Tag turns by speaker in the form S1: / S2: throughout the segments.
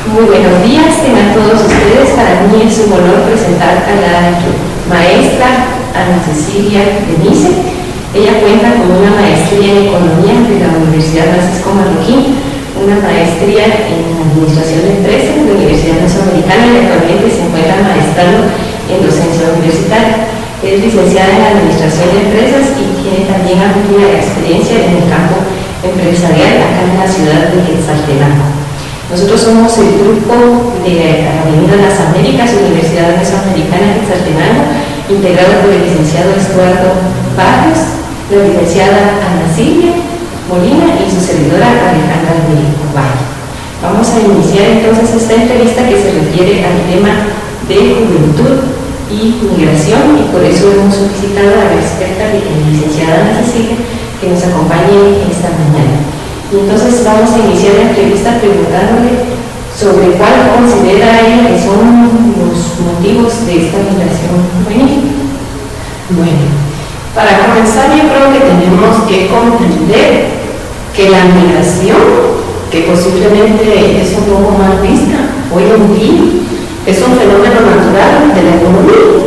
S1: Muy buenos días, tengan todos ustedes. Para mí es un honor presentar a la maestra Ana Cecilia Denise. Ella cuenta con una maestría en Economía de la Universidad Francisco Marroquín, una maestría en Administración de Empresas de la Universidad Mesoamericana y actualmente se encuentra maestrando en docencia universitaria. Es licenciada en Administración de Empresas y tiene también amplia experiencia en el campo empresarial acá en la ciudad de Quetzaltenango. Nosotros somos el grupo de Avenida Las Américas, Universidad Mesoamericana de Quetzaltenango, integrado por el licenciado Estuardo Barrios, la licenciada Ana Silvia Molina y su servidora Alejandra de Valle. Vamos a iniciar entonces esta entrevista que se refiere al tema de juventud y migración, y por eso hemos solicitado a la experta licenciada Ana Cecilia que nos acompañe esta mañana. Y entonces vamos a iniciar la entrevista preguntándole sobre cuál considera ella que son los motivos de esta migración juvenil.
S2: Bueno, para comenzar yo creo que tenemos que comprender que la migración, que posiblemente es un poco mal vista hoy en día, es un fenómeno natural de la economía.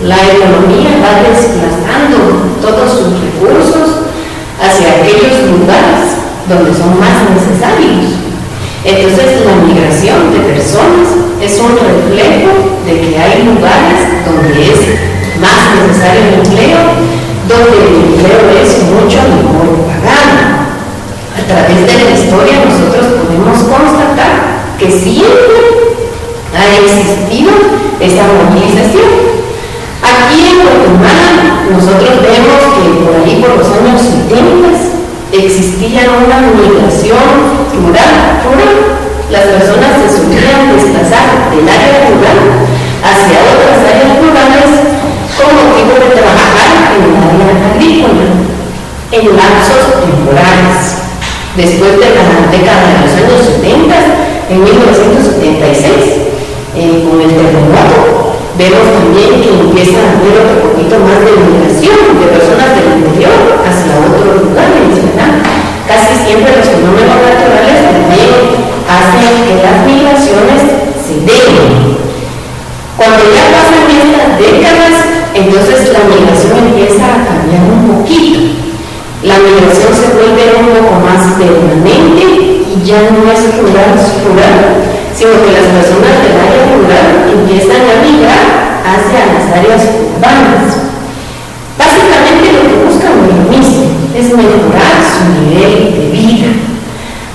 S2: La economía va desplazando todos sus recursos hacia aquellos lugares donde son más necesarios. Entonces la migración de personas es un reflejo de que hay lugares donde es más necesario el empleo, donde el empleo es mucho mejor pagado. A través de la historia nosotros podemos constatar que siempre ha existido esa movilización. Aquí en Guatemala nosotros vemos que por ahí por los años 70 existía una migración rural. Las personas se solían desplazar del área rural hacia otras áreas rurales con motivo de trabajar en el área agrícola en lapsos temporales. Después de la década de los años 70, en 1976, con el terremoto, vemos también que empieza a haber otro poquito más de migración de personas del interior hacia otro lugar mencionado. Casi siempre los fenómenos naturales también hacen que las migraciones se den. Cuando ya pasan estas décadas, entonces la migración empieza a cambiar un poquito. La migración se vuelve un poco más permanente y ya no es rural, sino que las personas del área rural empiezan a migrar hacia las áreas urbanas. Básicamente lo que buscan es lo mismo, es mejorar su nivel de vida.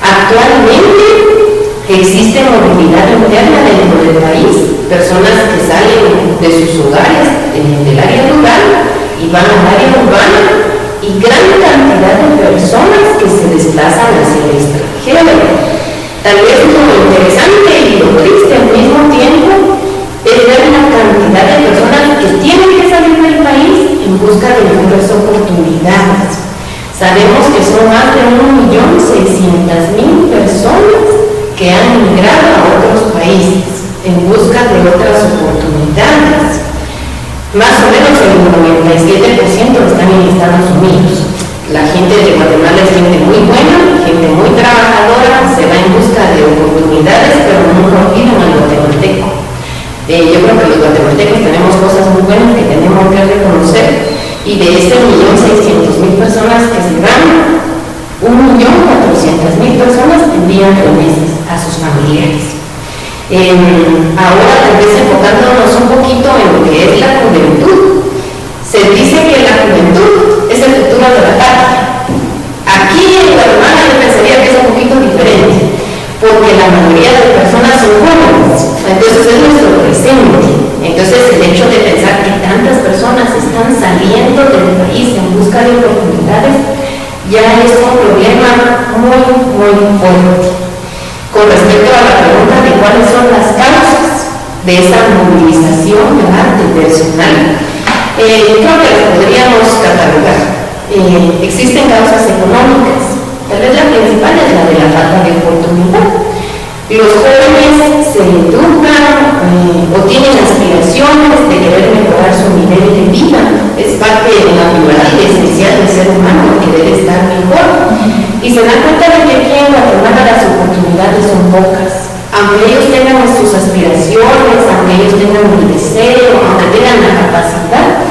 S2: Actualmente existe movilidad interna dentro del país, personas que salen de sus hogares del área rural y van al área urbana, y gran cantidad de personas que se desplazan hacia el extranjero. Tal vez lo interesante y lo triste al mismo tiempo es ver la cantidad de personas que tienen que salir del país en busca de mejores oportunidades. Sabemos que son más de 1.600.000 personas que han migrado a otros países en busca de otras oportunidades. Más o menos el 97% están en Estados Unidos. La gente de Guatemala es gente muy buena, gente muy trabajadora, se va en busca de oportunidades, pero nunca olvidan al guatemalteco. Yo creo que los guatemaltecos tenemos cosas muy buenas que tenemos que reconocer, y de ese 1.600.000 personas que se van, 1.400.000 personas envían remesas a sus familiares. Ahora tal vez enfocándonos un poquito en lo que es la juventud. Se dice que la juventud es el futuro de la patria. Aquí en Guatemala yo pensaría que es un poquito diferente, porque la mayoría de personas son jóvenes, entonces es nuestro presente. Entonces el hecho de pensar que tantas personas están saliendo del país en busca de oportunidades ya es un problema muy fuerte. Con respecto a la pregunta de cuáles son las causas de esa movilización de personal, creo que las podríamos catalogar. Existen causas económicas, tal vez la principal es la de la falta de oportunidad. Los jóvenes se educan o tienen aspiraciones de querer mejorar su nivel de vida. Es parte natural y esencial del ser humano querer estar mejor. Y se dan cuenta de que aquí en Guatemala las oportunidades son pocas. aunque ellos tengan sus aspiraciones, aunque ellos tengan el deseo, aunque tengan la capacidad,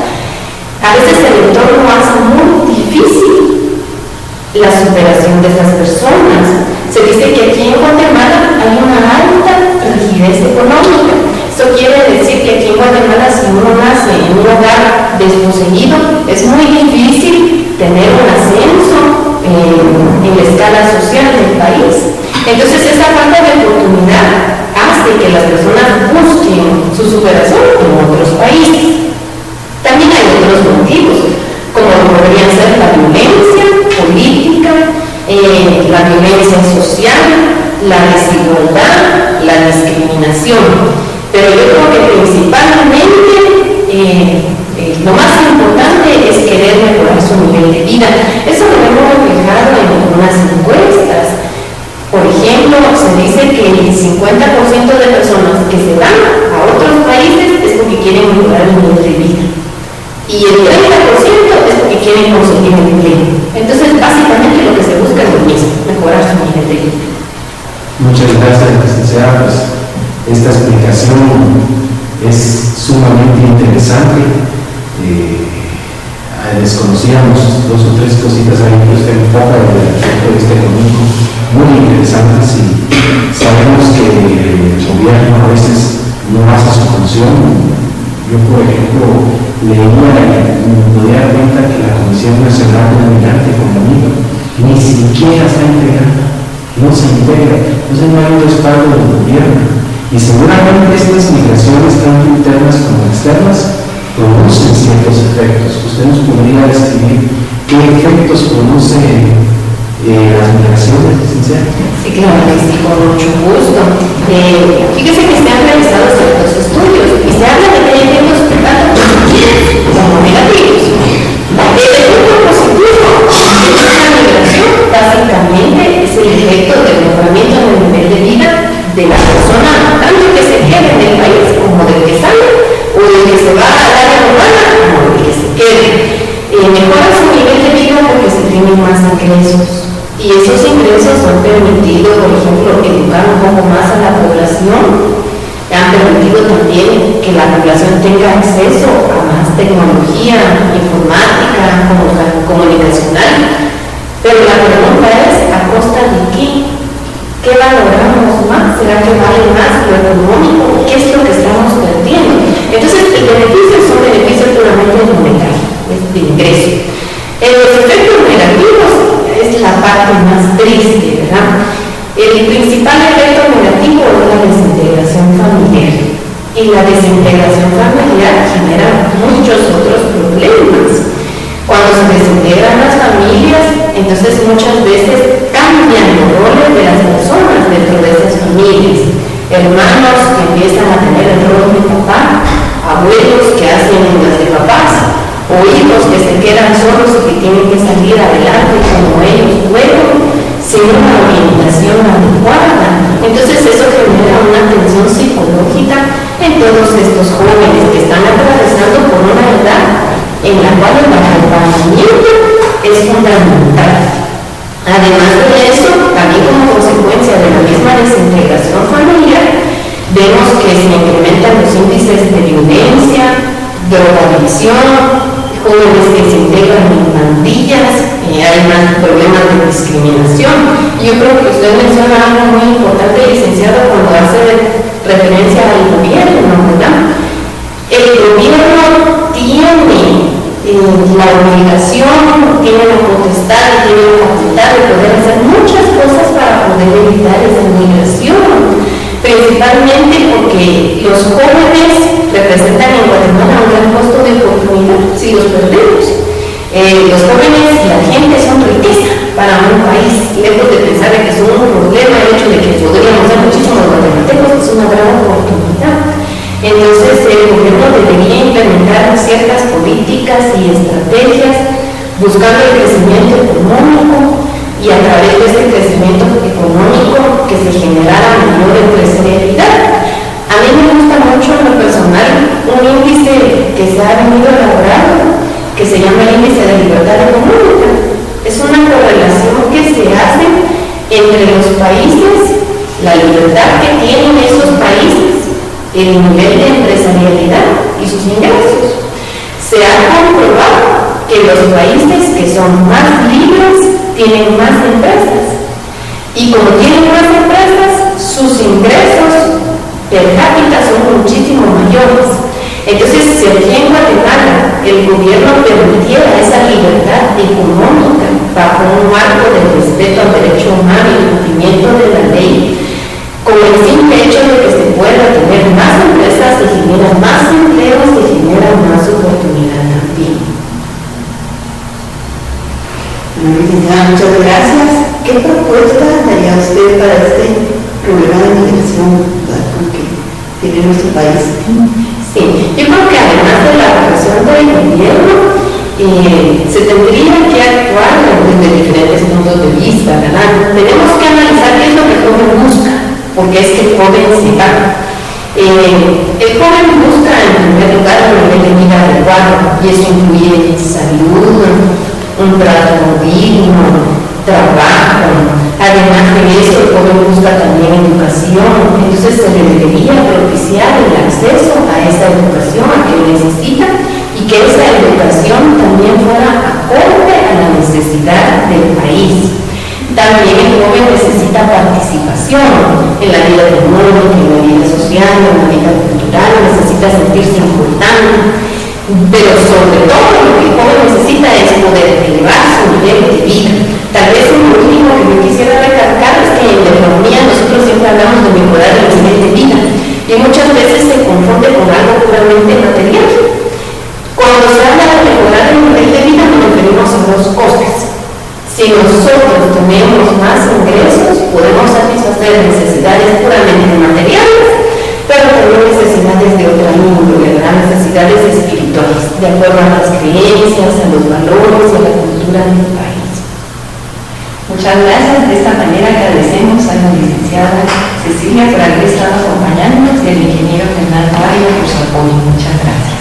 S2: a veces el entorno hace muy difícil la superación de estas personas. Se dice que aquí en Guatemala hay una alta rigidez económica. Esto quiere decir que aquí en Guatemala, si uno nace en un hogar desposeído, es muy difícil tener un ascenso en la escala social del país. Entonces esa falta de oportunidad hace que las personas busquen su superación en otros países. También hay otros motivos, como podrían ser la violencia política, la violencia social, la desigualdad, la discriminación. Pero yo creo que principalmente lo más importante es querer mejorar su nivel de vida. Eso lo hemos reflejado en algunas encuestas. Por ejemplo, se dice que el 50% de personas que se van a otros países es porque quieren mejorar el nivel de vida. Y el 30% es porque quieren conseguir el empleo. Entonces, básicamente lo que se busca es lo mismo, mejorar su nivel de vida.
S3: Muchas gracias, licenciada. Pues, esta explicación es sumamente interesante. Desconocíamos 2 o 3 cositas ahí que usted enfoca desde el punto de vista económico muy interesantes, y sabemos que el gobierno a veces no hace su función. Yo, por ejemplo, leía y me podía dar cuenta que la Comisión Nacional de Migrante y Economía ni siquiera está integrada, no se integra, entonces no hay un respaldo del gobierno. Y seguramente estas migraciones, tanto internas como externas, producen ciertos efectos. ¿Usted nos podría describir qué efectos producen las migraciones, licenciada?
S2: Sí, claro que sí, con mucho gusto. Fíjese que se han realizado ciertos estudios y se habla de que hay efectos tanto positivos como negativos. El efecto positivo de una migración básicamente es el efecto del mejoramiento del nivel de vida de la persona, tanto que se quede en el país como del que sale, o del que se va al área urbana como del que se quede. Mejora su nivel de vida porque se tienen más ingresos. Y esos ingresos han permitido, por ejemplo, educar un poco más a la población, han permitido también que la población tenga acceso a más tecnología informática, comunicacional. Pero la pregunta es, ¿a costa de qué? ¿Qué valoramos más? ¿Será que vale más lo económico? ¿Qué es lo que estamos perdiendo? Entonces, el beneficio son beneficios puramente monetarios, de ingreso. Los efectos negativos es la parte más triste, ¿verdad? El principal efecto negativo es la desintegración familiar. Y la desintegración familiar genera muchos otros problemas. Cuando se desintegran las familias, entonces muchas veces cambian los roles de las personas dentro de esas familias. Hermanos que empiezan a tener el rol de papá, abuelos que hacen las de papás, o hijos que se quedan solos y que tienen que salir adelante como ellos pueden, sin una orientación adecuada. Entonces eso genera una tensión psicológica en todos estos jóvenes que están atravesando por una edad en la cual el acompañamiento es fundamental. Además de eso, también como consecuencia de la misma desintegración familiar, vemos que se incrementan los índices de violencia, drogadicción, jóvenes que se integran en pandillas, hay más problemas de discriminación. Yo creo que usted menciona algo muy importante, licenciado, cuando hace referencia al gobierno, ¿verdad? El gobierno tiene la obligación, tiene la potestad, tiene la facultad de poder hacer muchas cosas para poder evitar esa migración, principalmente porque los jóvenes representan en Guatemala un gran costo de oportunidad si los perdemos. Los jóvenes y la gente son riqueza para un país, lejos de pensar que son un problema, el hecho de que podríamos ser muchísimos guatemaltecos es una gran oportunidad. Entonces el gobierno debería implementar ciertas políticas y estrategias buscando el crecimiento económico, y a través de ese crecimiento económico que se generara mayor empresarialidad. A mí me gusta mucho en lo personal un índice que se ha venido elaborando que se llama el índice de libertad económica. Es una correlación que se hace entre los países, la libertad que tienen esos países, el nivel de empresarialidad y sus ingresos. Se ha comprobado que los países que son más libres tienen más empresas. Y como tienen más empresas, sus ingresos per cápita son muchísimo mayores. Entonces, si aquí en Guatemala el gobierno permitiera esa libertad económica bajo un marco de respeto al derecho humano y el cumplimiento de la ley, con el simple hecho de que se pueda tener más empresas, se generan más empleos, se genera más oportunidad también.
S4: Muchas gracias. ¿Qué propuesta daría usted para este problema de migración que tiene nuestro país?
S2: Sí, yo creo que además de la relación del gobierno, se tendría que actuar desde diferentes puntos de vista, ¿verdad? Tenemos que analizar qué es lo que el joven busca, porque es que el joven se va. El joven busca en primer lugar un nivel de vida adecuado, y eso incluye salud, un trato digno, trabajo. Además de eso, el joven busca también educación. Entonces se le debería propiciar el acceso a esa educación a que necesita, y que esa educación también fuera acorde a la necesidad del país. También el joven necesita participación en la vida económica, en la vida social, en la vida cultural, necesita sentirse importante, pero sobre todo lo que el joven necesita es poder elevar su nivel de vida. Tal vez lo último que me quisiera recalcar es que en la economía nosotros siempre hablamos de mejorar el nivel de vida, y muchas veces se confunde con algo puramente material. Cuando se habla de mejorar el nivel de vida nos referimos a dos cosas. Si nosotros tenemos más ingresos, podemos satisfacer necesidades puramente materiales, pero también necesidades de otra índole, necesidades espirituales, de acuerdo a las creencias, a los valores y a la cultura del país.
S1: Muchas gracias. De esta manera agradecemos a la licenciada Cecilia por haber estado acompañándonos y al ingeniero Fernando Ávila por su apoyo. Muchas gracias.